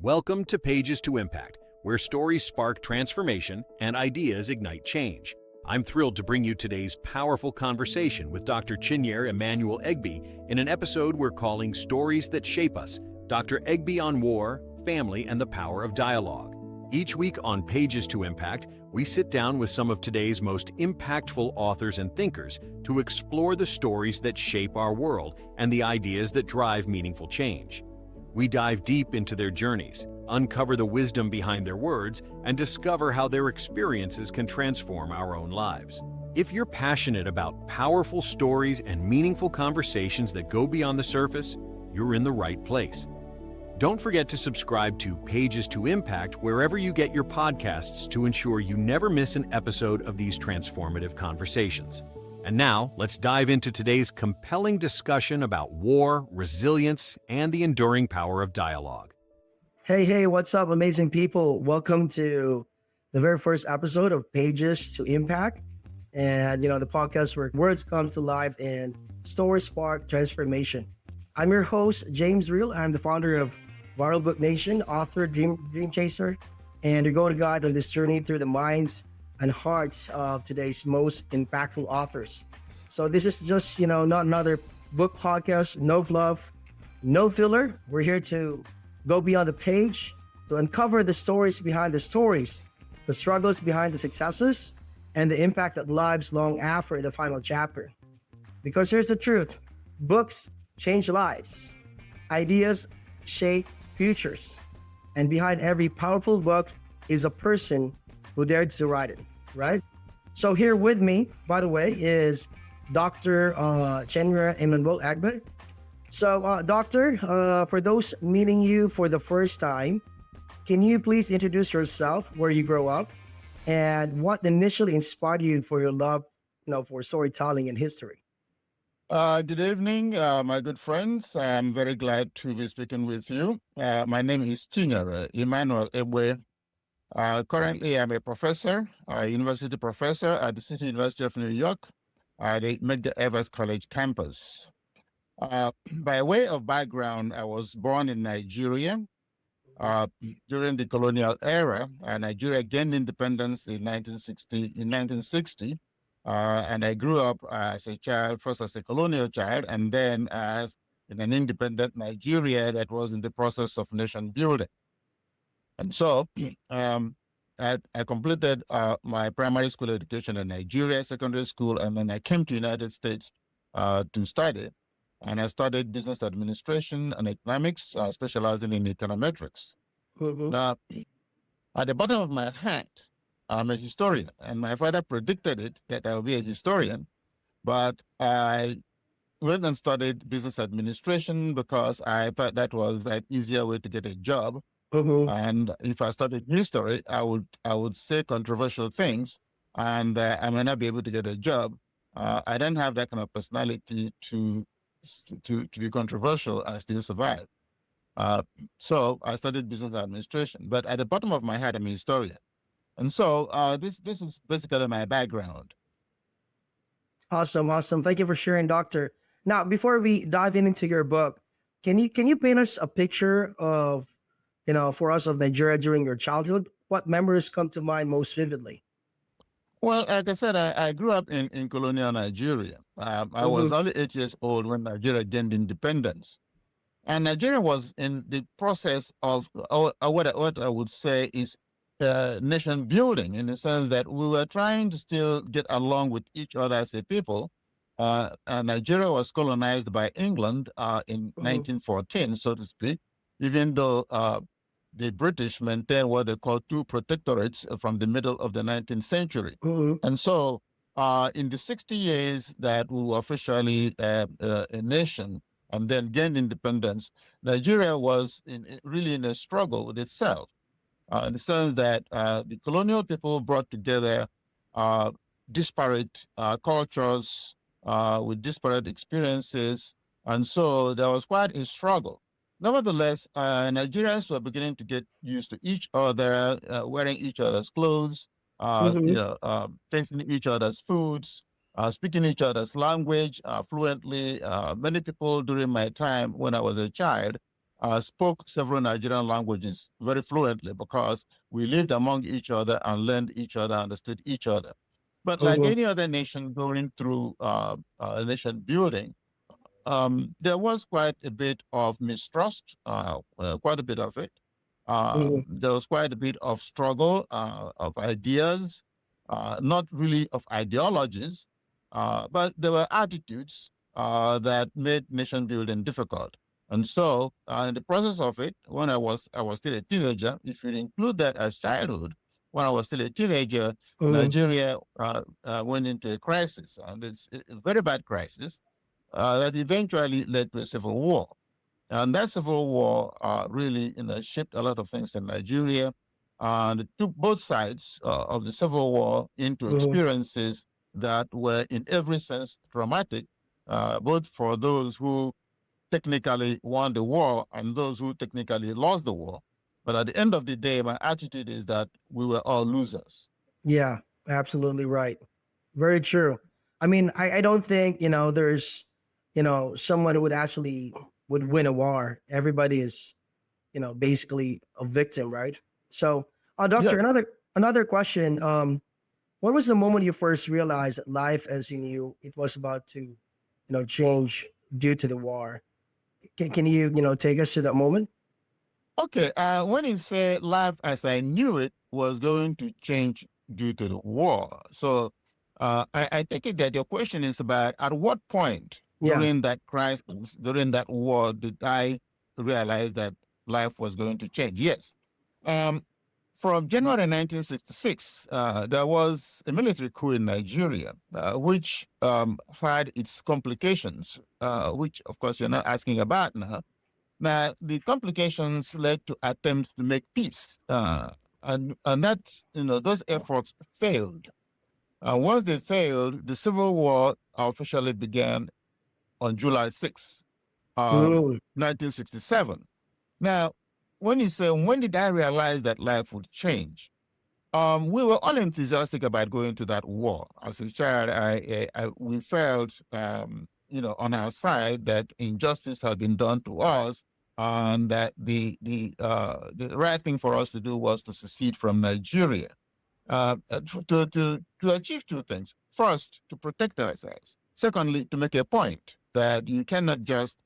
Welcome to Pages to Impact, where stories spark transformation and ideas ignite change. I'm thrilled to bring you today's powerful conversation with Dr. Chinyere Emmanuel Egbe in an episode we're calling Stories That Shape Us, Dr. Egbe on War, Family, and the Power of Dialogue. Each week on Pages to Impact, we sit down with some of today's most impactful authors and thinkers to explore the stories that shape our world and the ideas that drive meaningful change. We dive deep into their journeys, uncover the wisdom behind their words, and discover how their experiences can transform our own lives. If you're passionate about powerful stories and meaningful conversations that go beyond the surface, you're in the right place. Don't forget to subscribe to Pages to Impact wherever you get your podcasts to ensure you never miss an episode of these transformative conversations. And now, let's dive into today's compelling discussion about war, resilience, and the enduring power of dialogue. Hey, what's up, amazing people? Welcome to the very first episode of Pages to Impact. And, the podcast where words come to life and stories spark transformation. I'm your host, James Reel. I'm the founder of Viral Book Nation, author, dream chaser, and your go-to guide on this journey through the minds and hearts of today's most impactful authors. So this is just, not another book podcast, no fluff, no filler. We're here to go beyond the page, to uncover the stories behind the stories, the struggles behind the successes, and the impact that lives long after the final chapter. Because here's the truth, books change lives, ideas shape futures, and behind every powerful book is a person who dared to write it, right? So here with me, by the way, is Dr. Chinyere Emmanuel Egbe. So, Doctor, for those meeting you for the first time, can you please introduce yourself, where you grew up, and what initially inspired you for your love, for storytelling and history? Good evening, my good friends. I'm very glad to be speaking with you. My name is Chinyere Emmanuel Egbe. Currently, I'm a professor, a university professor at the City University of New York, at the Medgar Evers College campus. By way of background, I was born in Nigeria during the colonial era. Nigeria gained independence in 1960, and I grew up as a child, first as a colonial child, and then as in an independent Nigeria that was in the process of nation building. And so I completed my primary school education in Nigeria, secondary school, and then I came to the United States to study. And I studied business administration and economics, specializing in econometrics. Mm-hmm. Now, at the bottom of my heart, I'm a historian, and my father predicted it that I would be a historian, but I went and studied business administration because I thought that was an easier way to get a job. Mm-hmm. And if I studied history, I would say controversial things, and I may not be able to get a job. I don't have that kind of personality to be controversial and still survive. So I studied business administration, but at the bottom of my heart, I'm a historian, and so this is basically my background. Awesome. Thank you for sharing, Doctor. Now, before we dive into your book, can you paint us a picture of, for us of Nigeria during your childhood? What memories come to mind most vividly? Well, like I said, I grew up in colonial Nigeria. I was only 8 years old when Nigeria gained independence. And Nigeria was in the process of what I would say is nation building, in the sense that we were trying to still get along with each other as a people. And Nigeria was colonized by England in 1914, so to speak, even though the British maintained what they call two protectorates from the middle of the 19th century. And so in the 60 years that we were officially a nation and then gained independence, Nigeria was really in a struggle with itself, in the sense that the colonial people brought together disparate cultures with disparate experiences. And so there was quite a struggle. Nevertheless, Nigerians were beginning to get used to each other, wearing each other's clothes, tasting each other's foods, speaking each other's language fluently. Many people during my time when I was a child spoke several Nigerian languages very fluently because we lived among each other and learned each other, understood each other. But like Mhm. any other nation going through nation building, there was quite a bit of mistrust, quite a bit of it. Mhm. There was quite a bit of struggle of ideas, not really of ideologies, but there were attitudes that made nation building difficult. And so, in the process of it, when I was still a teenager, if you include that as childhood, when I was still a teenager, Mhm. Nigeria went into a crisis, and it's a very bad crisis that eventually led to a civil war. And that civil war really, shaped a lot of things in Nigeria, and it took both sides of the civil war into Mhm. experiences that were, in every sense, traumatic, both for those who technically won the war and those who technically lost the war. But at the end of the day, my attitude is that we were all losers. Yeah, absolutely right. Very true. I mean, I don't think, there's, someone who would actually would win a war. Everybody is, basically a victim, right? So, Yeah. doctor, another question. What was the moment you first realized that life as you knew it was about to, change due to the war? Can you, take us to that moment? Okay. When you say life as I knew it was going to change due to the war, so I take it that your question is about at what point Yeah. during that crisis, during that war, did I realize that life was going to change? Yes. Um, from January 1966, there was a military coup in Nigeria, which had its complications, which, of course, you're not asking about now. Now, the complications led to attempts to make peace, and that those efforts failed. Once they failed, the Civil War officially began on July 6, Mm. 1967. Now, when you say when did I realize that life would change? We were all enthusiastic about going to that war. As a child, we felt, on our side that injustice had been done to us, and that the right thing for us to do was to secede from Nigeria, to achieve two things: first, to protect ourselves; secondly, to make a point that you cannot just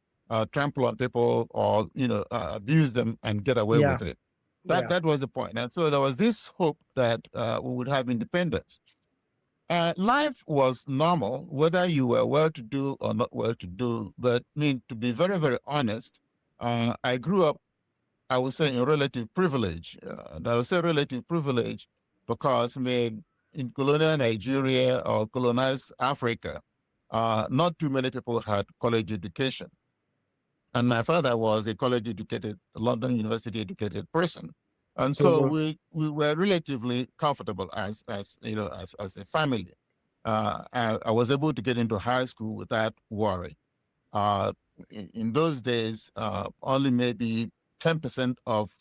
trample on people or abuse them and get away Yeah. with it. That Yeah. that was the point. And so there was this hope that we would have independence. Life was normal, whether you were well-to-do or not well-to-do. But I mean, to be very, very honest, I grew up, I would say, in relative privilege. And I would say relative privilege because, I mean, in colonial Nigeria or colonized Africa, not too many people had college education. And my father was a college educated, London University educated person. And so Mhm. we were relatively comfortable as a family. I was able to get into high school without worry. Uh, in those days, only maybe 10% of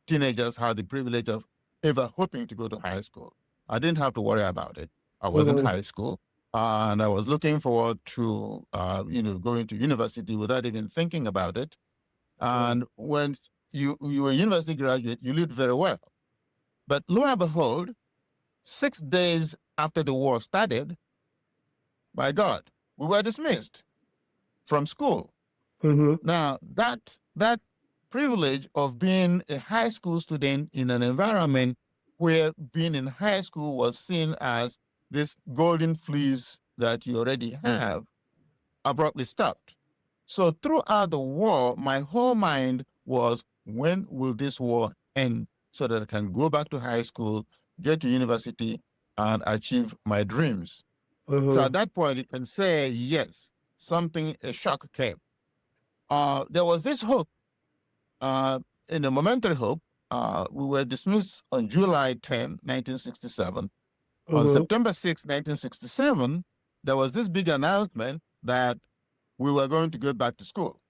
teenagers had the privilege of ever hoping to go to high school. I didn't have to worry about it. I was in Mhm. high school, and I was looking forward to going to university without even thinking about it. Mhm. And when you were a university graduate, you lived very well. But lo and behold, 6 days after the war started, my God, we were dismissed from school. Mhm. Now, that privilege of being a high school student in an environment where being in high school was seen as this golden fleece that you already have abruptly stopped. So throughout the war, my whole mind was, when will this war end so that I can go back to high school, get to university, and achieve my dreams? So at Mhm. that point, you can say, yes, a shock came. There was this hope, uh, in a momentary hope. We were dismissed on July 10, 1967. On Mhm. September 6, 1967, there was this big announcement that we were going to go back to school.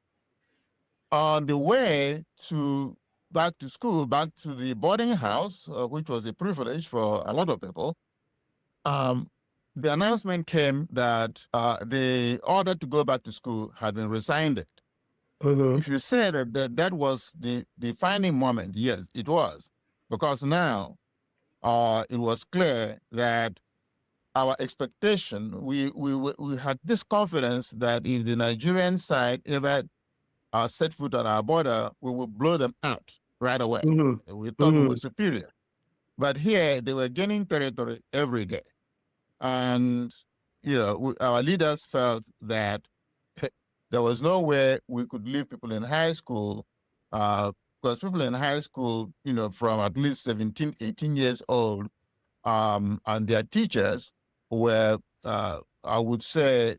On the way to back to school, back to the boarding house, which was a privilege for a lot of people, um, the announcement came that the order to go back to school had been rescinded. Mm-hmm. If you say that was the defining moment, yes, it was, because now it was clear that our expectation, we had this confidence that if the Nigerian side ever set foot on our border, we would blow them out right away. We thought we were superior. But here, they were gaining territory every day. And, our leaders felt that there was no way we could leave people in high school, because people in high school, from at least 17, 18 years old, and their teachers were, I would say,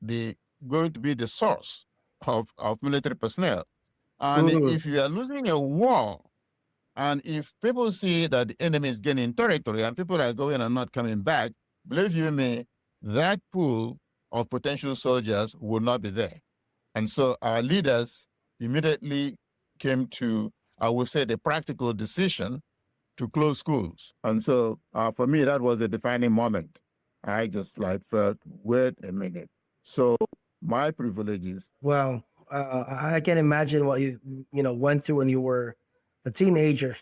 going to be the source of military personnel. And if you are losing a war, and if people see that the enemy is gaining territory and people are going and not coming back, believe you me, that pool of potential soldiers will not be there. And so our leaders immediately came to, I would say, the practical decision to close schools. And so for me, that was a defining moment. I just felt, wait a minute. So my privileges. Wow. I can imagine what you went through when you were a teenager.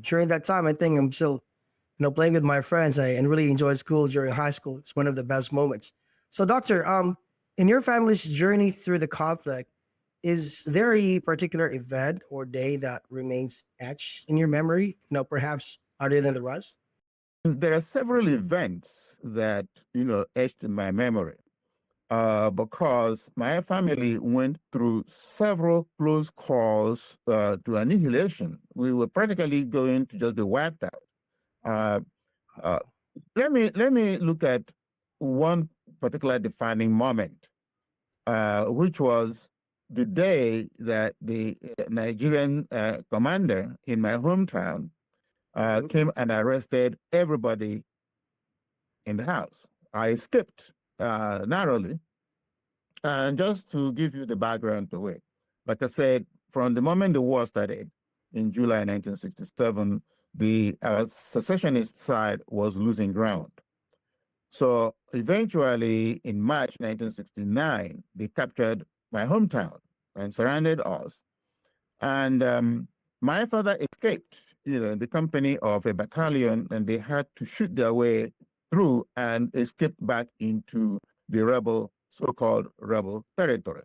During that time, I think I'm still playing with my friends. And really enjoyed school during high school. It's one of the best moments. So, Doctor, in your family's journey through the conflict, is there a particular event or day that remains etched in your memory? Perhaps other than the rest. There are several events that etched in my memory. Because my family went through several close calls to annihilation. We were practically going to just be wiped out. Let me look at one particular defining moment, which was the day that the Nigerian commander in my hometown came and arrested everybody in the house. I escaped narrowly. And just to give you the background to it, like I said, from the moment the war started in July 1967, the secessionist side was losing ground. So eventually, in March 1969, they captured my hometown and surrounded us. And my father escaped, in the company of a battalion, and they had to shoot their way through and escape back into the so-called rebel territory.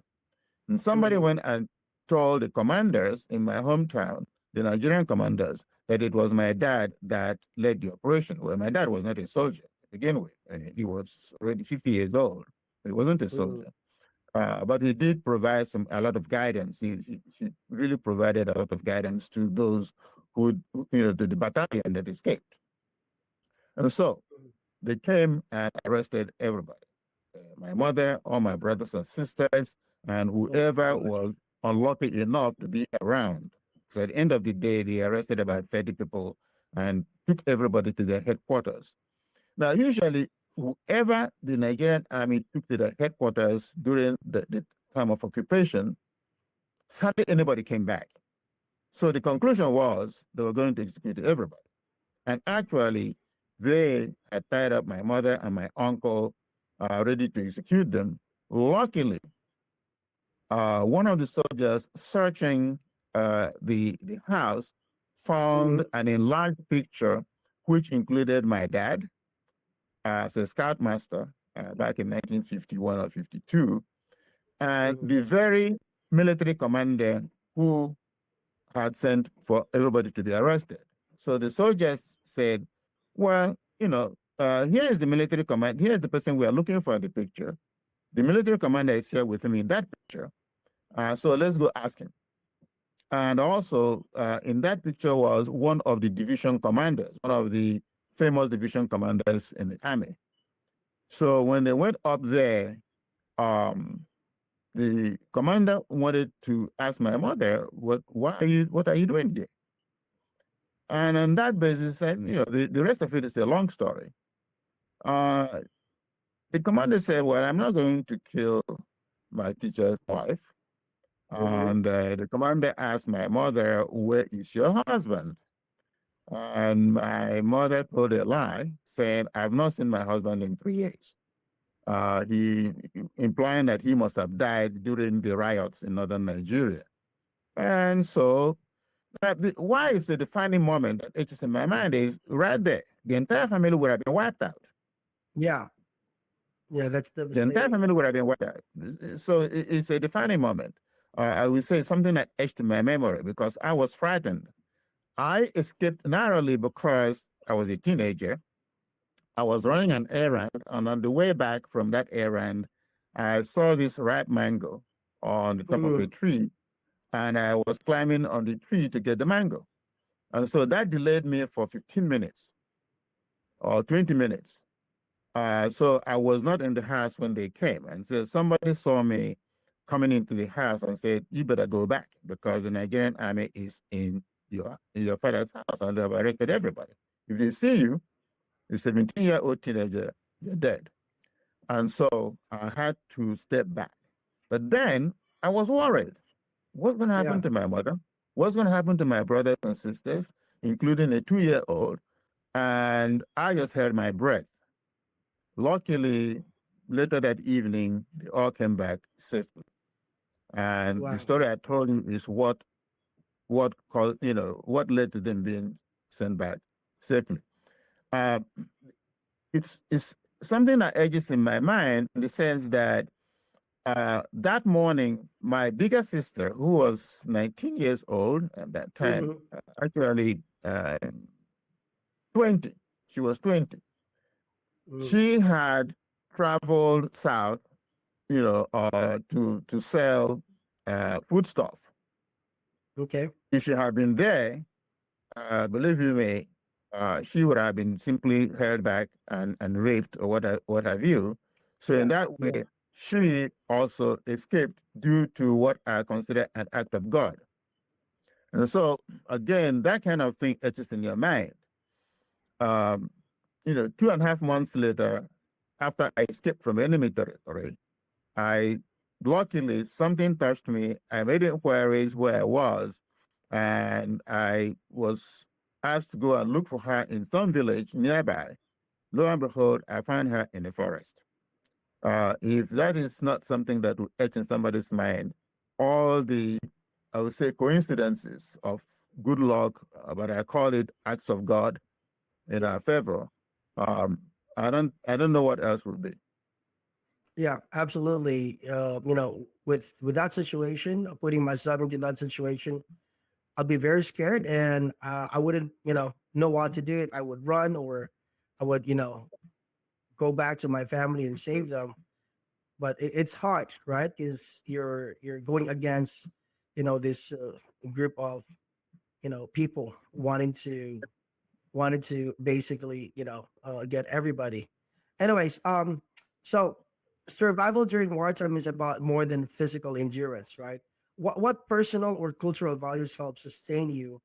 And somebody went and told the commanders in my hometown, the Nigerian commanders, that it was my dad that led the operation. Well, my dad was not a soldier to begin with. He was already 50 years old. He wasn't a soldier. But he did provide a lot of guidance. He really provided a lot of guidance to those to the battalion that escaped. And so they came and arrested everybody. My mother, all my brothers and sisters, and whoever was unlucky enough to be around. So at the end of the day, they arrested about 30 people and took everybody to their headquarters. Now, usually, whoever the Nigerian army took to their headquarters during the time of occupation, hardly anybody came back. So the conclusion was they were going to execute everybody. And actually, they had tied up my mother and my uncle, ready to execute them. Luckily, one of the soldiers searching the house found an enlarged picture which included my dad as a scoutmaster back in 1951 or 52, and the very military commander who had sent for everybody to be arrested. So the soldiers said, well, here is the military commander. Here is the person we are looking for in the picture. The military commander is here with me in that picture. So let's go ask him. And also in that picture was one of the division commanders, one of the famous division commanders in the army. So when they went up there, the commander wanted to ask my mother, what are you doing here? And on that basis, the rest of it is a long story. The commander said, well, I'm not going to kill my teacher's wife. And the commander asked my mother, where is your husband? And my mother told a lie, saying, I've not seen my husband in 3 years. He implying that he must have died during the riots in northern Nigeria. And so, why is the defining moment that it is in my mind is right there. The entire family would have been wiped out. Yeah. Yeah, that's The entire devastating. family would have been wiped out. So it's a defining moment. I would say something that etched in my memory because I was frightened. I escaped narrowly because I was a teenager. I was running an errand, and on the way back from that errand, I saw this ripe mango on the top of a Mhm. tree, and I was climbing on the tree to get the mango. And so that delayed me for 15 minutes or 20 minutes. So I was not in the house when they came. And so somebody saw me coming into the house and said, "You better go back because the Nigerian army is in your father's house and they've arrested everybody. If they see you, a 17-year-old teenager, you're dead." And so I had to step back. But then I was worried. What's going to happen Yeah. to my mother? What's going to happen to my brothers and sisters, including a 2-year-old? And I just held my breath. Luckily, later that evening, they all came back safely. And the Wow. story I told you is what what led to them being sent back safely. Uh, it's something that edges in my mind in the sense that that morning, my bigger sister, who was 19 years old at that time, Mhm. actually 20, she was 20. Mhm. She had traveled south, to sell foodstuff. Okay. If she had been there, believe you me, she would have been simply held back and raped or what have you. So in Yeah. that way, Yeah. she also escaped due to what I consider an act of God. And so again, that kind of thing etches in your mind. Um, 2.5 months later, after I escaped from enemy territory, I luckily something touched me. I made inquiries where I was, and I was asked to go and look for her in some village nearby. Lo and behold, I found her in the forest. If that is not something that would etch in somebody's mind, all the, I would say, coincidences of good luck, but I call it acts of God in Yeah. our favor. Um, I don't know what else would be. Yeah, absolutely. With that situation, putting myself into that situation, I'd be very scared, and I wouldn't, know what to do. I would run, or I would, go back to my family and save them. But it's hard, right? Because you're going against, this group of, people wanting to basically, get everybody. Anyways, so survival during wartime is about more than physical endurance, right? What personal or cultural values help sustain you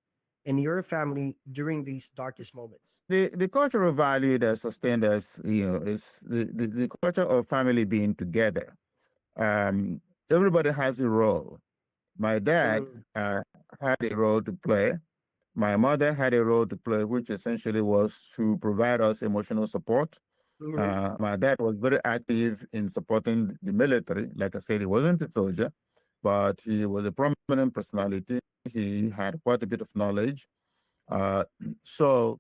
and your family during these darkest moments? The cultural value that sustained us, is the culture of family being together. Um, Everybody has a role. My dad Mhm. had a role to play. My mother had a role to play, which essentially was to provide us emotional support. Mhm. My dad was very active in supporting the military. Like I said, he wasn't a soldier, but he was a prominent personality. He had quite a bit of knowledge. Uh, so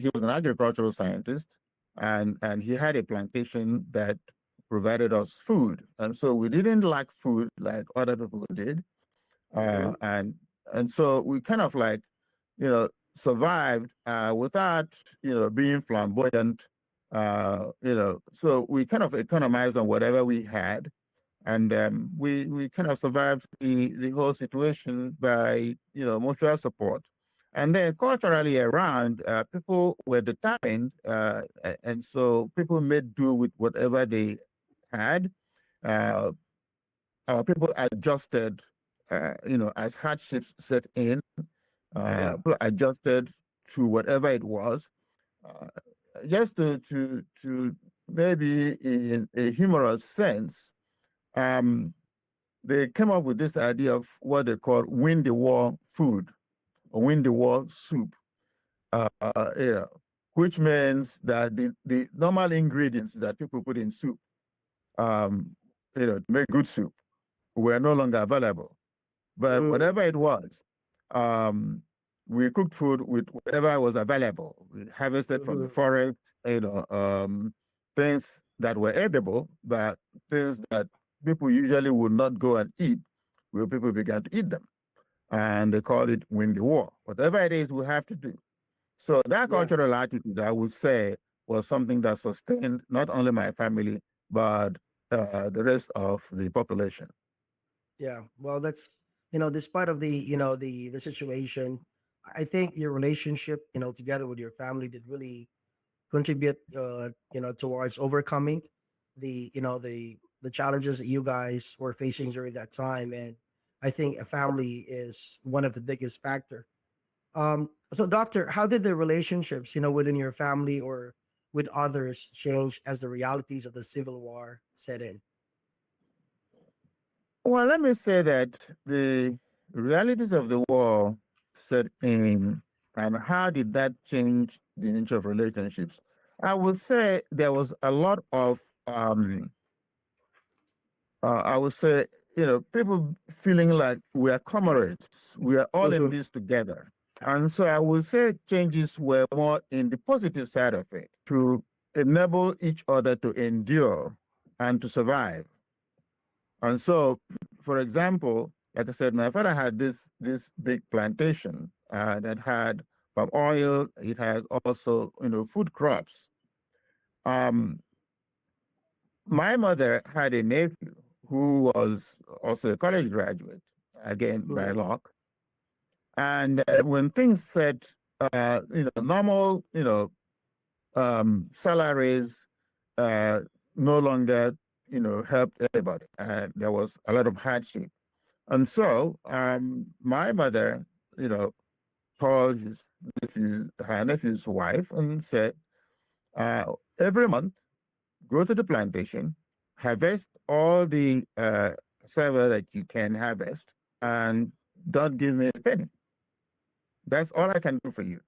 he was an agricultural scientist, and he had a plantation that provided us food, and so we didn't lack food like other people did, Mhm. and so we kind of like, survived without being flamboyant. So we kind of economized on whatever we had, and we kind of survived the whole situation by mutual support. And then culturally around, people were determined, and so people made do with whatever they had. Uh, People adjusted, as hardships set in. Yeah. People adjusted to whatever it was, uh, just to maybe in a humorous sense. Um, they came up with this idea of what they call win the war food or win the war soup, uh, you know, which means that the normal ingredients that people put in soup, to make good soup, were no longer available. But Mm, whatever it was, um, we cooked food with whatever was available. We harvested from the mhm. forest, things that were edible, but things that people usually would not go and eat, well, people began to eat them. And they called it win the war. Whatever it is, we have to do. So that Yeah, cultural attitude, I would say, was something that sustained not only my family, but the rest of the population. yeah. Well, that's despite of the the situation, I think your relationship together with your family did really contribute towards overcoming the challenges that you guys were facing during that time. And I think a family is one of the biggest factor. So doctor, how did the relationships within your family or with others change as the realities of the Civil War set in? Well, let me say that the realities of the war set in, and how did that change the nature of relationships? I would say there was a lot of, I would say, people feeling like we are comrades, we are all in Mhm. this together. And so I would say changes were more in the positive side of it to enable each other to endure and to survive. And so, for example, like I said, my father had this big plantation that had palm oil. It had also, food crops. Um, my mother had a nephew who was also a college graduate, again by Mhm. luck. And when things said, normal, salaries uh, no longer, helped anybody. There was a lot of hardship. And so my mother, you know, called her nephew's wife and said, uh, every month, go to the plantation, harvest all the cassava that you can harvest, and don't give me a penny. That's all I can do for you.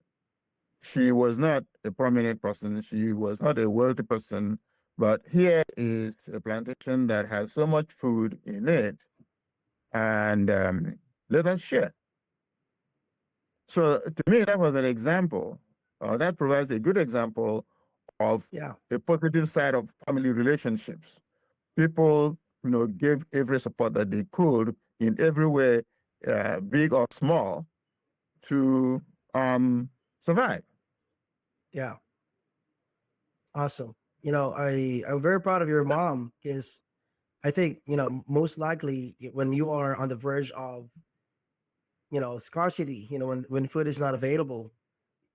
She was not a prominent person. She was not a wealthy person. But here is a plantation that has so much food in it, and let us share. So to me, that was an example, that provides a good example of Yeah, a positive side of family relationships. People, gave every support that they could in every way, big or small, to survive. yeah, awesome. I'm very proud of your mom because I think most likely when you are on the verge of scarcity, when food is not available,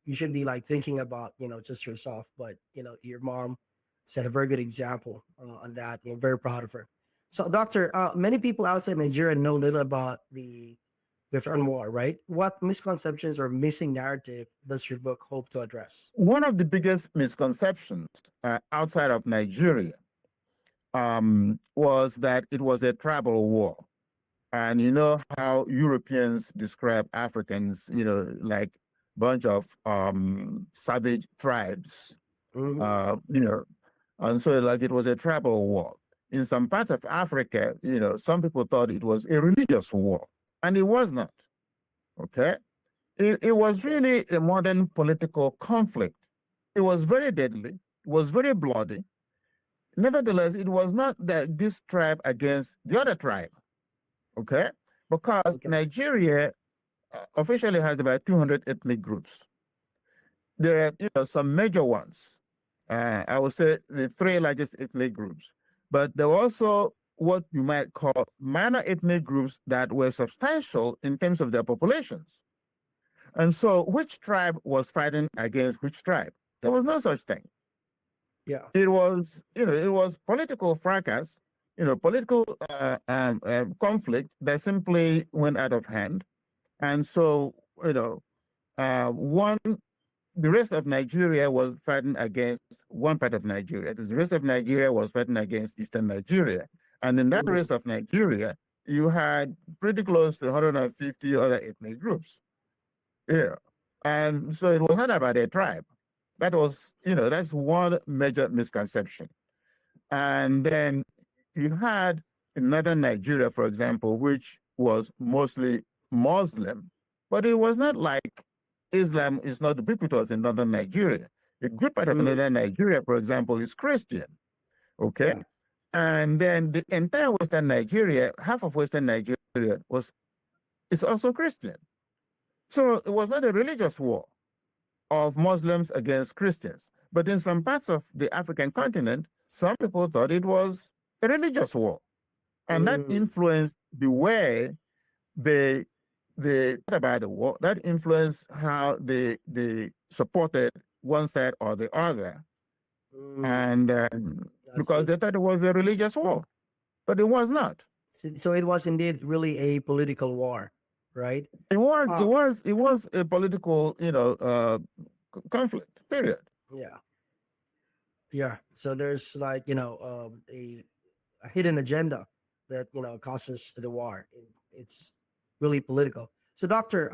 you should be like thinking about just yourself. But your mom set a very good example on that. Very proud of her. So doctor, many people outside Nigeria know little about the Biafran War, right? What misconceptions or missing narrative does your book hope to address? One of the biggest misconceptions outside of Nigeria was that it was a tribal war. And you know how Europeans describe Africans, like bunch of savage tribes, Hmm. uh, you know, and so like it was a tribal war. In some parts of Africa, some people thought it was a religious war, and it was not. Okay, it was really a modern political conflict. It was very deadly. It was very bloody. Nevertheless, it was not that this tribe against the other tribe. Okay, because Okay. Nigeria officially has about 200 ethnic groups. There are some major ones. I would say the three largest ethnic groups, but there were also what you might call minor ethnic groups that were substantial in terms of their populations. And so, which tribe was fighting against which tribe? There was no such thing. Yeah. It was, it was political fracas, political conflict that simply went out of hand. And so, one the rest of Nigeria was fighting against one part of Nigeria. The rest of Nigeria was fighting against Eastern Nigeria. And in that Hmm. rest of Nigeria, you had pretty close to 150 other ethnic groups. Yeah. And so it was not about a tribe. That was, that's one major misconception. And then you had in northern Nigeria, for example, which was mostly Muslim, but it was not like Islam is not ubiquitous in northern Nigeria. A good part of northern Nigeria, for example, is Christian. Okay. Yeah. And then the entire Western Nigeria, half of Western Nigeria is also Christian. So it was not a religious war of Muslims against Christians. But in some parts of the African continent, some people thought it was a religious war. And that influenced the way they thought about the war. That influenced how they supported one side or the other. And because they thought it was a religious war, but it was not. So it was indeed really a political war, right? It was a political, conflict. Period. Yeah. Yeah. So there's like, a hidden agenda that, causes the war. It's really political. So doctor,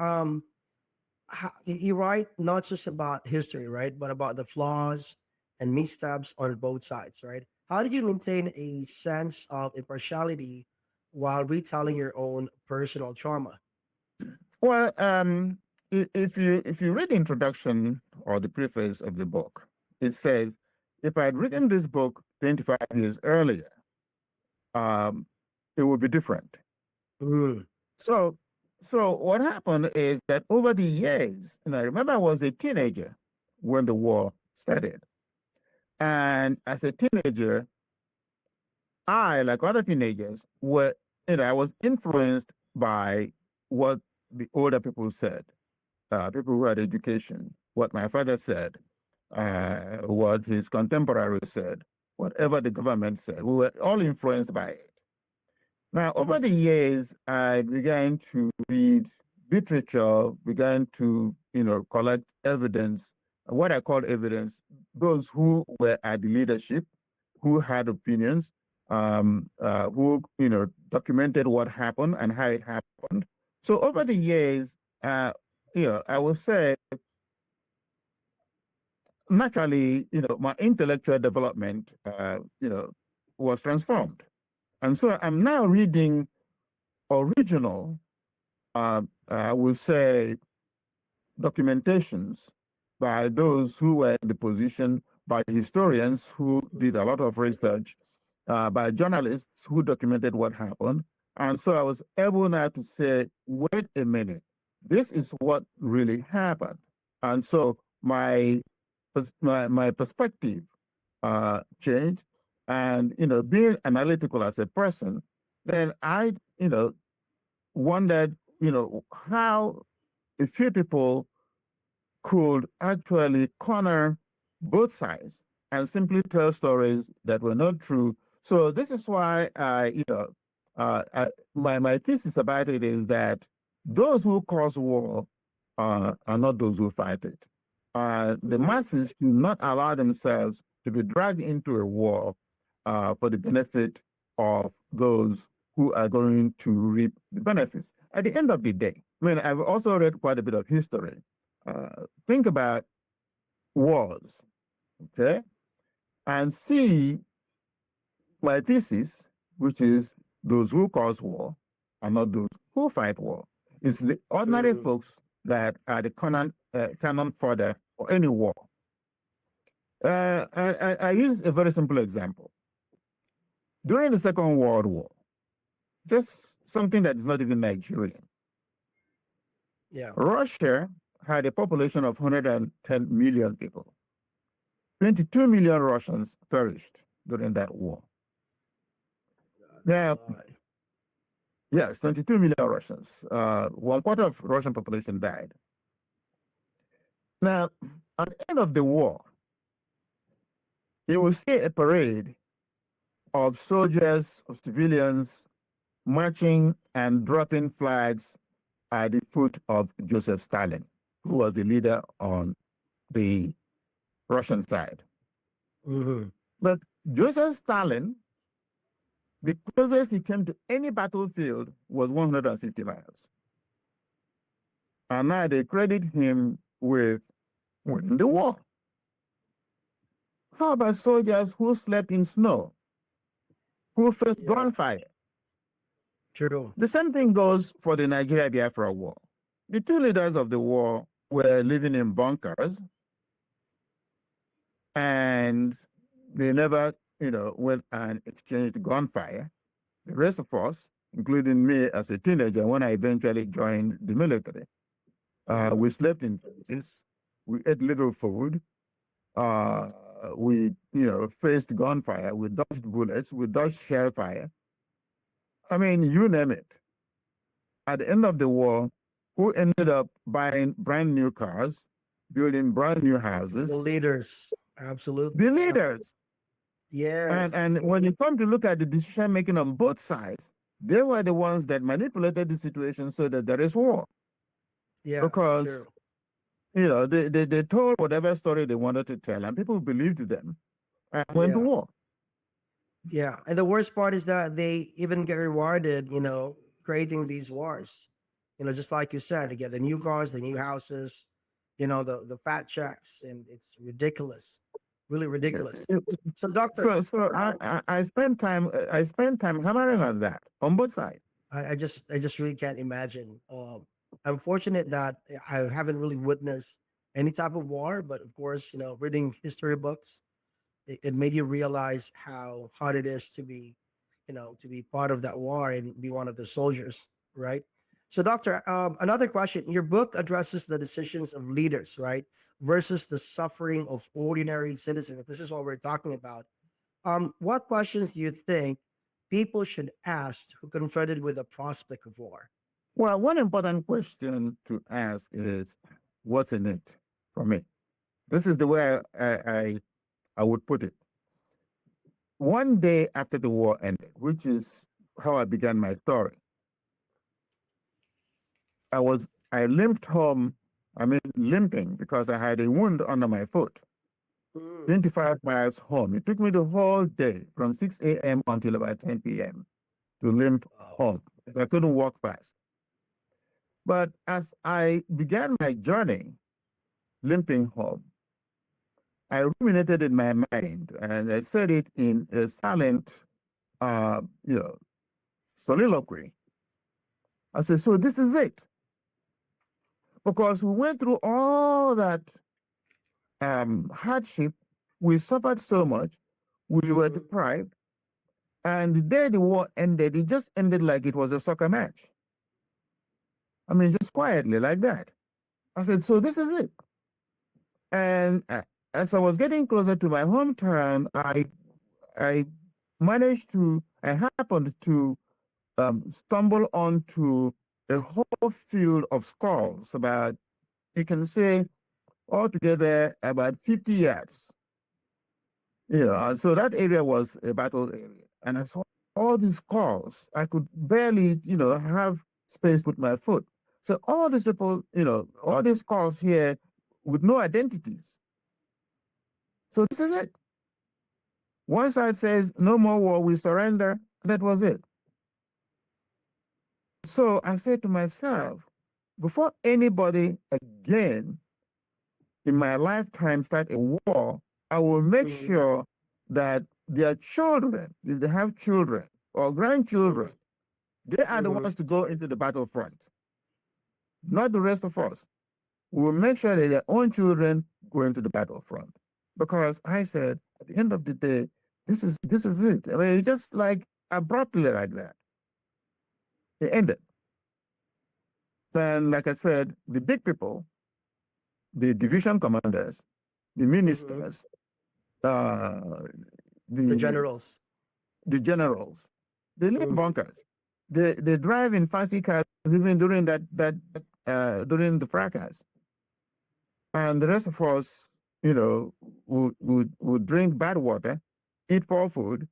you write not just about history, right? But about the flaws and missteps on both sides, right? How did you maintain a sense of impartiality while retelling your own personal trauma? Well, if you read the introduction or the preface of the book, it says, if I had written this book 25 years earlier, it would be different. So what happened is that over the years, and I remember I was a teenager when the war started. And as a teenager, I, like other teenagers, I was influenced by what the older people said, people who had education, what my father said, what his contemporaries said, whatever the government said. We were all influenced by it. Now, over the years, I began to read literature, began to, collect evidence, what I call evidence, those who were at the leadership, who had opinions, who, documented what happened and how it happened. So over the years, I would say, naturally, my intellectual development, was transformed. And so I'm now reading original, I would say, documentations by those who were in the position, by historians who did a lot of research, by journalists who documented what happened. And so I was able now to say, wait a minute, this is what really happened. And so my perspective changed. And, being analytical as a person, then I, wondered, how a few people could actually corner both sides and simply tell stories that were not true. So this is why my thesis about it is that those who cause war are not those who fight it. The masses do not allow themselves to be dragged into a war for the benefit of those who are going to reap the benefits. At the end of the day, I've also read quite a bit of history. Think about wars, okay? And see my thesis, which is those who cause war are not those who fight war. It's the ordinary folks that are the cannon fodder for any war. I use a very simple example. During the Second World War, just something that is not even Nigerian. Yeah. Russia had a population of 110 million people. 22 million Russians perished during that war. Now, yes, 22 million Russians. 1/4 of Russian population died. Now, at the end of the war, you will see a parade of soldiers, of civilians, marching and dropping flags at the foot of Joseph Stalin, who was the leader on the Russian side. But Joseph Stalin, the closest he came to any battlefield was 150 miles. And now they credit him with winning the war. How about soldiers who slept in snow, who faced gunfire, True. The same thing goes for the Nigeria-Biafra War. The two leaders of the war were living in bunkers, and they never, went and exchanged gunfire. The rest of us, including me as a teenager, when I eventually joined the military, we slept in tents, we ate little food, we, faced gunfire, we dodged bullets, we dodged shell fire. I mean, you name it. At the end of the war, who ended up buying brand new cars, building brand new houses? The leaders. Absolutely. The leaders. Yes. And when you come to look at the decision making on both sides, they were the ones that manipulated the situation so that there is war. Yeah. Because, True. they told whatever story they wanted to tell, and people believed them and went to Yeah. war. Yeah. And the worst part is that they even get rewarded, creating these wars. Just like you said, they get the new cars, the new houses, the fat checks, and it's ridiculous. Really ridiculous. So, doctor, So I spent time hammering on that on both sides. I just really can't imagine. I'm fortunate that I haven't really witnessed any type of war, but of course, reading history books, it made you realize how hard it is to be, to be part of that war and be one of the soldiers, right? So, doctor, another question. Your book addresses the decisions of leaders, right, versus the suffering of ordinary citizens. This is what we're talking about. What questions do you think people should ask who confronted with the prospect of war? Well, one important question to ask is, what's in it for me? This is the way I would put it. One day after the war ended, which is how I began my story, I limped home. I mean, limping because I had a wound under my foot. 25 miles home. It took me the whole day from 6 a.m. until about 10 p.m. to limp home. I couldn't walk fast. But as I began my journey limping home, I ruminated in my mind and I said it in a silent, soliloquy. I said, so this is it. Because we went through all that hardship, we suffered so much, we were deprived, and the day the war ended, it just ended like it was a soccer match. I mean, just quietly like that. I said, so this is it. And as I was getting closer to my hometown, I happened to stumble onto a whole field of skulls, about, you can say, altogether about 50 yards. And so that area was a battle area. And I saw all these skulls. I could barely, have space with my foot. So all these people, all these skulls here with no identities. So this is it. One side says, no more war, we surrender. That was it. So I said to myself, before anybody again in my lifetime start a war, I will make sure that their children, if they have children or grandchildren, they are the ones to go into the battlefront, not the rest of us. We will make sure that their own children go into the battlefront. Because I said, at the end of the day, this is it. I mean, just like abruptly like that, it ended. Then, like I said, the big people, the division commanders, the ministers, The generals. the generals, they live in bunkers. They drive in fancy cars even during during the fracas. And the rest of us, would drink bad water, eat poor food,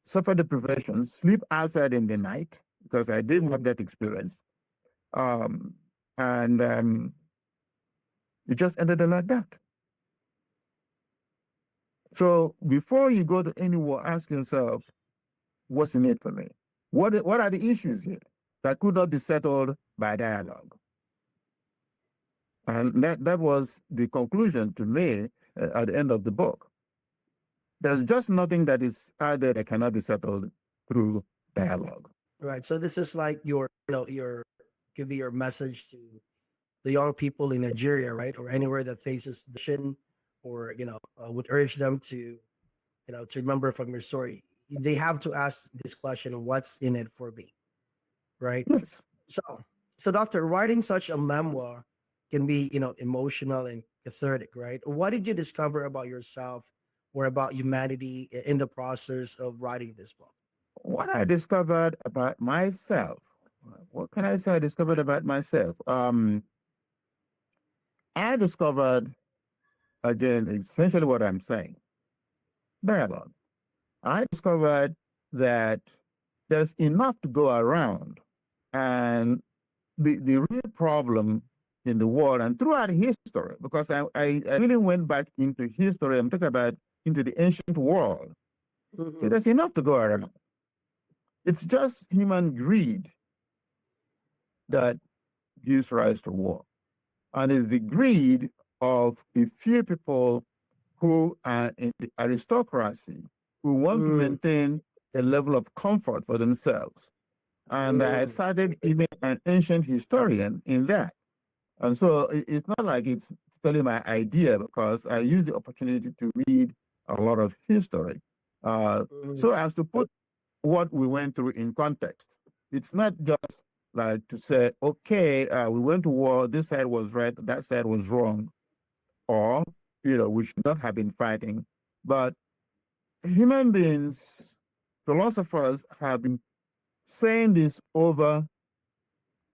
suffer deprivation, sleep outside in the night, because I did have that experience. It just ended like that. So before you go to any war, ask yourself, what's in it for me? What are the issues here that could not be settled by dialogue? And that was the conclusion to me at the end of the book. There's just nothing that is out there that cannot be settled through dialogue. Right. So this is like your could be your message to the young people in Nigeria, right, or anywhere that faces depression, or would urge them to to remember from your story. They have to ask this question: What's in it for me? Right. Yes. So, so doctor, writing such a memoir can be emotional and cathartic, right? What did you discover about yourself or about humanity in the process of writing this book? What I discovered about myself, what can I say I discovered about myself? I discovered, again, essentially what I'm saying, dialogue. I discovered that there's enough to go around. And the real problem in the world and throughout history, because I really went back into history, I'm talking about into the ancient world. So Hmm. there's enough to go around. It's just human greed that gives rise to war. And it's the greed of a few people who are in the aristocracy who want to Mm, maintain a level of comfort for themselves. And I mm, cited even an ancient historian in that. And so it's not like it's totally my idea because I use the opportunity to read a lot of history mm. so as to put what we went through in context. It's not just like to say, okay, we went to war, this side was right, that side was wrong, or, we should not have been fighting. But human beings, philosophers have been saying this over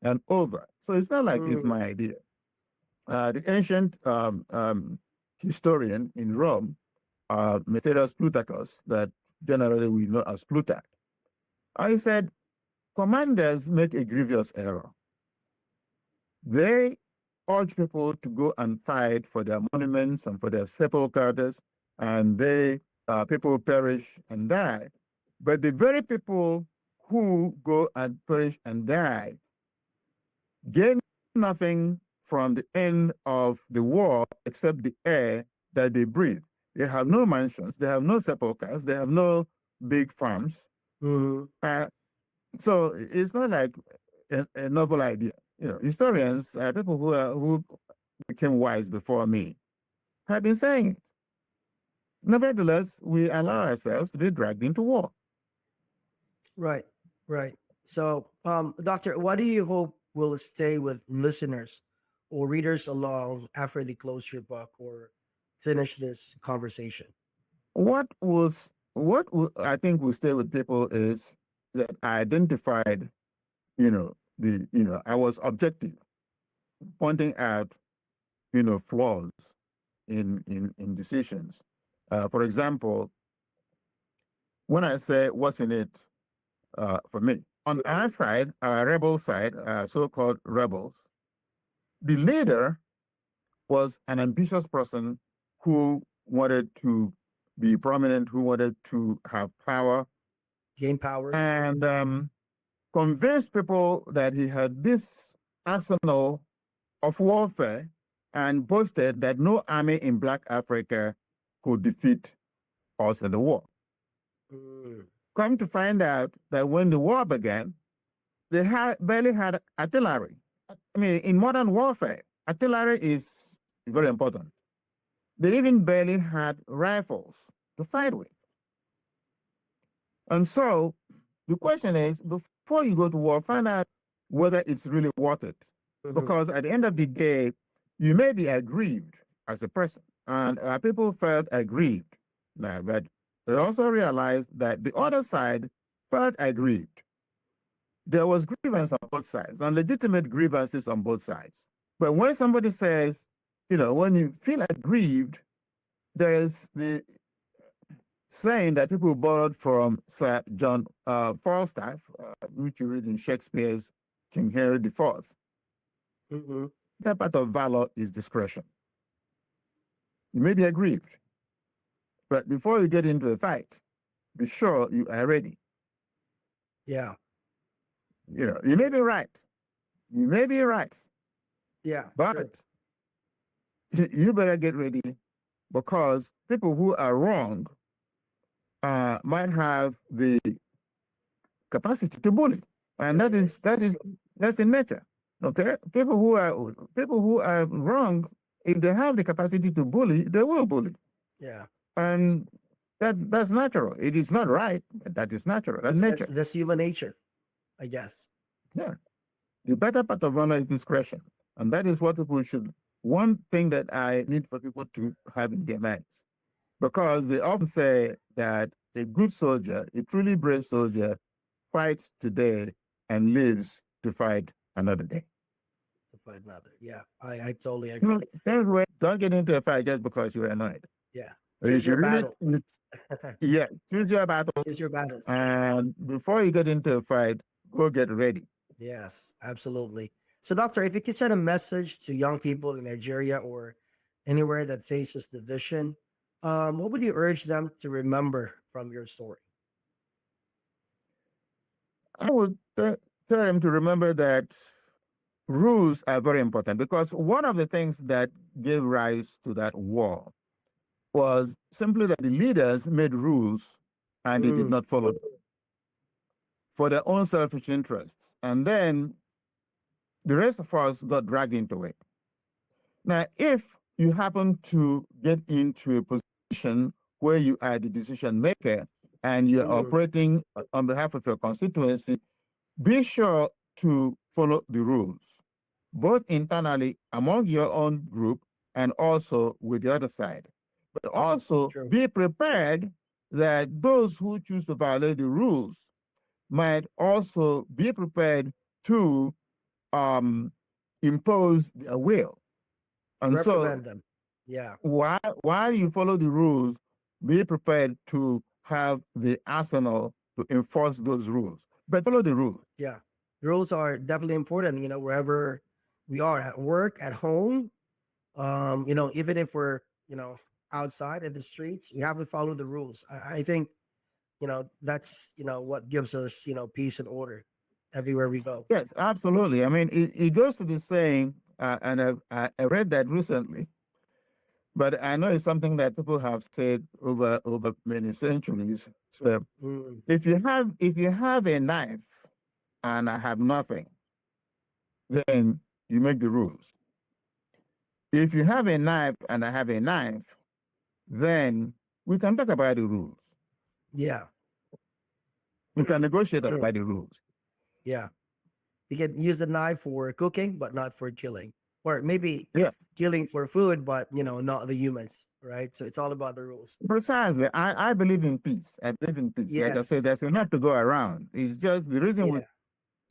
and over. So it's not like it's Mm, my idea. The ancient historian in Rome, Methodius Plutarchus, that generally we know as Plutarch, I said, commanders make a grievous error. They urge people to go and fight for their monuments and for their sepulchres, and people perish and die. But the very people who go and perish and die gain nothing from the end of the war except the air that they breathe. They have no mansions, they have no sepulchres, they have no big farms. mm. Uh, so it's not like a novel idea. Historians, people who became wise before me, have been saying it. Nevertheless, we allow ourselves to be dragged into war. Right, right. So, doctor, what do you hope will stay with listeners or readers along after they close your book or finish this conversation? What was I think will stay with people is that I identified, I was objective, pointing out, flaws in decisions. For example, when I say what's in it for me, on our side, our rebel side, so-called rebels, the leader was an ambitious person who wanted to be prominent, who wanted to have power, Gain power. and convinced people that he had this arsenal of warfare and boasted that no army in Black Africa could defeat us in the war. Mm, Come to find out that when the war began, they barely had artillery. I mean, in modern warfare, artillery is very important. They even barely had rifles to fight with. And so the question is, before you go to war, find out whether it's really worth it. mhm. Because at the end of the day, you may be aggrieved as a person. And people felt aggrieved. Now, but they also realized that the other side felt aggrieved. There was grievance on both sides, and legitimate grievances on both sides. But when somebody says, when you feel aggrieved, there is the saying that people borrowed from Sir John Falstaff, which you read in Shakespeare's King Henry IV. Mhm. That part of valor is discretion. You may be aggrieved, but before you get into a fight, be sure you are ready. Yeah. You may be right. You may be right, Yeah. True. but you better get ready because people who are wrong might have the capacity to bully. and that's in nature. Okay, people who are wrong, if they have the capacity to bully, they will bully, Yeah. and that's natural. It is not right, but that is natural. That's nature. That's human nature, I guess. Yeah. The better part of honor is discretion. And that is what people should, one thing that I need for people to have in their minds. Because they often say that a good soldier, a truly brave soldier, fights today and lives to fight another day. To fight another. Yeah, I totally agree. Don't get into a fight just because you're annoyed. Yeah. If Choose you your really, battles. yeah, choose your battles. Choose your battles. And before you get into a fight, go get ready. Yes, absolutely. So, Doctor, if you could send a message to young people in Nigeria or anywhere that faces division, what would you urge them to remember from your story? I would tell them to remember that rules are very important, because one of the things that gave rise to that war was simply that the leaders made rules and they did Mm, not follow them for their own selfish interests. And then the rest of us got dragged into it. Now, if you happen to get into a position where you are the decision maker and you're mm, operating on behalf of your constituency, be sure to follow the rules, both internally among your own group and also with the other side. But also true. be prepared that those who choose to violate the rules might also be prepared to um, impose their will. And so Reprimand them. Yeah. while you follow the rules, be prepared to have the arsenal to enforce those rules. But follow the rules. Yeah. Rules are definitely important, wherever we are at work, at home, even if we're, outside in the streets, we have to follow the rules. I think, that's, what gives us, peace and order everywhere we go. Yes, absolutely. I mean, it goes to the saying, and I read that recently, but I know it's something that people have said over many centuries. So Mm, if you have a knife and I have nothing, then you make the rules. If you have a knife and I have a knife, then we can talk about the rules. yeah. We can negotiate about the rules. Yeah. You can use the knife for cooking, but not for killing. Or maybe Yeah, killing for food, but not the humans, right? So it's all about the rules. precisely. I believe in peace. I believe in peace. Like I said, Yes. there's enough to go around. It's just the reason we Yeah.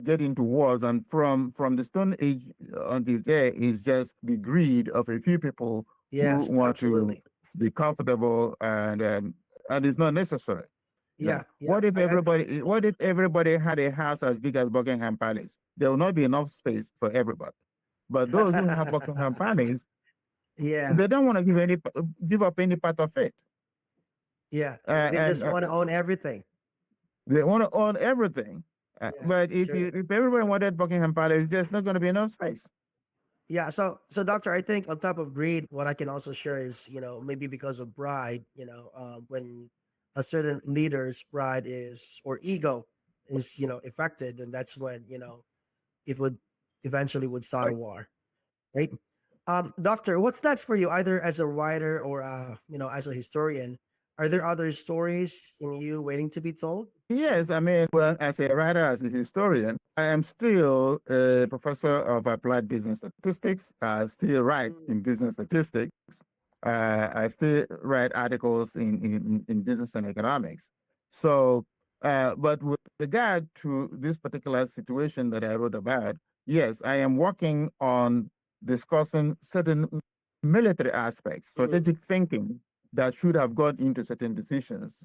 get into wars, and from the Stone Age until there is just the greed of a few people who Yes, want to absolutely. be comfortable, and it's not necessary. Yeah. Yeah. What if everybody had a house as big as Buckingham Palace? There will not be enough space for everybody. But those who have Buckingham Palace, Yeah. they don't want to give up any part of it, Yeah. They and just want to own everything. they want to own everything. Yeah. But True. if everybody wanted Buckingham Palace, there's not going to be enough space. Yeah. So doctor, I think on top of greed, what I can also share is, maybe because of pride, when a certain leader's pride is or ego is, affected, and that's when, it would eventually would start a war. Right. Doctor, what's next for you, either as a writer or as a historian? Are there other stories in you waiting to be told? Yes, I mean, well, as a writer, as a historian, I am still a professor of applied business statistics. I still write Mm, in business statistics. I still write articles in business and economics. So, but with regard to this particular situation that I wrote about, yes, I am working on discussing certain military aspects, mm, strategic thinking that should have gone into certain decisions.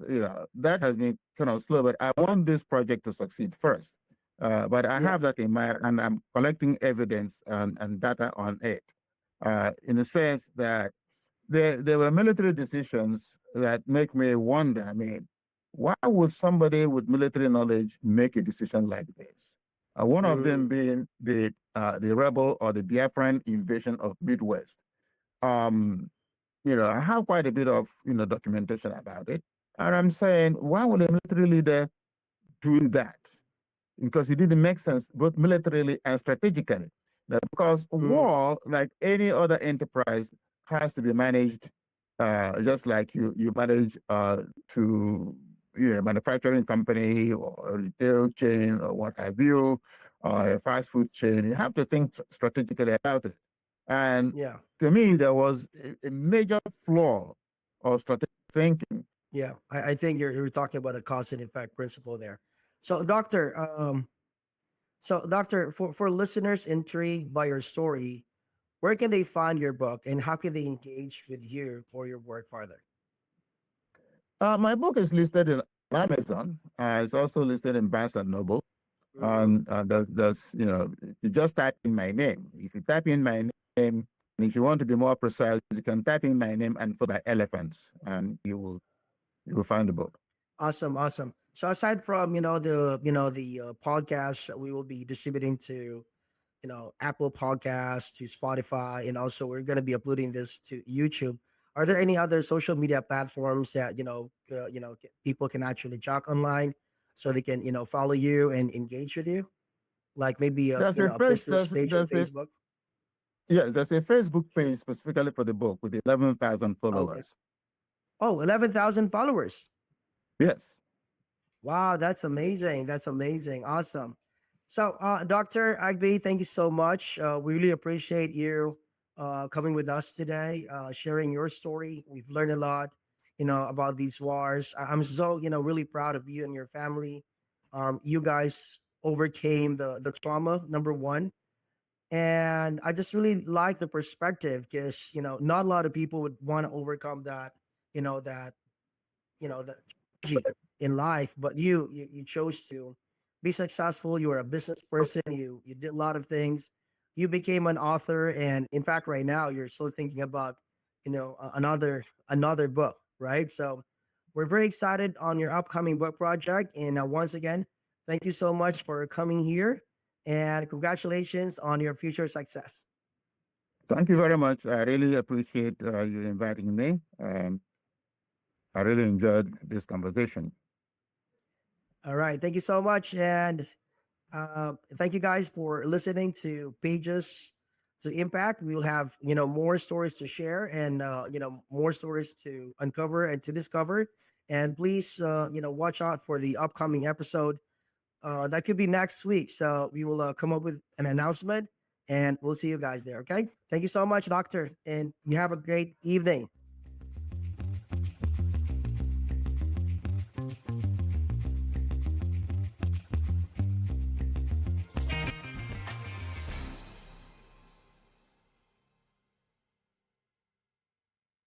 That has been kind of slow, but I want this project to succeed first. But I yeah. have that in mind, and I'm collecting evidence and data on it, in the sense that there were military decisions that make me wonder. I mean, why would somebody with military knowledge make a decision like this? One of them Mm, being the rebel or the Biafran invasion of Midwest. Um, I have quite a bit of documentation about it, and I'm saying, why would a military leader do that? because it didn't make sense both militarily and strategically. Because Mm, war, like any other enterprise, has to be managed just like you manage to a manufacturing company or a retail chain or what have you, or a fast food chain. You have to think strategically about it. And yeah, to me, there was a major flaw of strategic thinking. yeah. I think you're talking about a cause and effect principle there. So, doctor, for listeners intrigued by your story, where can they find your book and how can they engage with you or your work further? My book is listed in Amazon. It's also listed in Barnes and Noble. Mm, If you just type in my name, if you type in my name, and if you want to be more precise, you can type in my name and followed by elephants, and you will find the book. awesome, awesome. So aside from the podcasts that we will be distributing to Apple Podcasts, to Spotify, and also we're going to be uploading this to YouTube. Are there any other social media platforms that people can actually jock online so they can follow you and engage with you? Like maybe There's a a face, business page on there's a Facebook. there's a Facebook page specifically for the book with 11,000 Okay. followers. Oh, 11,000 followers. Yes. Wow, that's amazing. That's amazing. Awesome. So, Dr. Agbe, thank you so much. We really appreciate you coming with us today, sharing your story. We've learned a lot, about these wars. I'm so, really proud of you and your family. You guys overcame the trauma, number one. And I just really like the perspective because, not a lot of people would want to overcome that, you know, that the strategy in life, but you chose to be successful. You were a business person. You did a lot of things. You became an author, and in fact, right now you're still thinking about another book, right? So we're very excited on your upcoming book project, and once again, thank you so much for coming here, and congratulations on your future success. Thank you very much. I really appreciate you inviting me. I really enjoyed this conversation. All right, thank you so much, and thank you guys for listening to Pages to Impact. We will have more stories to share and more stories to uncover and to discover. And please watch out for the upcoming episode. That could be next week. So we will come up with an announcement, and we'll see you guys there. Okay. Thank you so much, Doctor, and you have a great evening.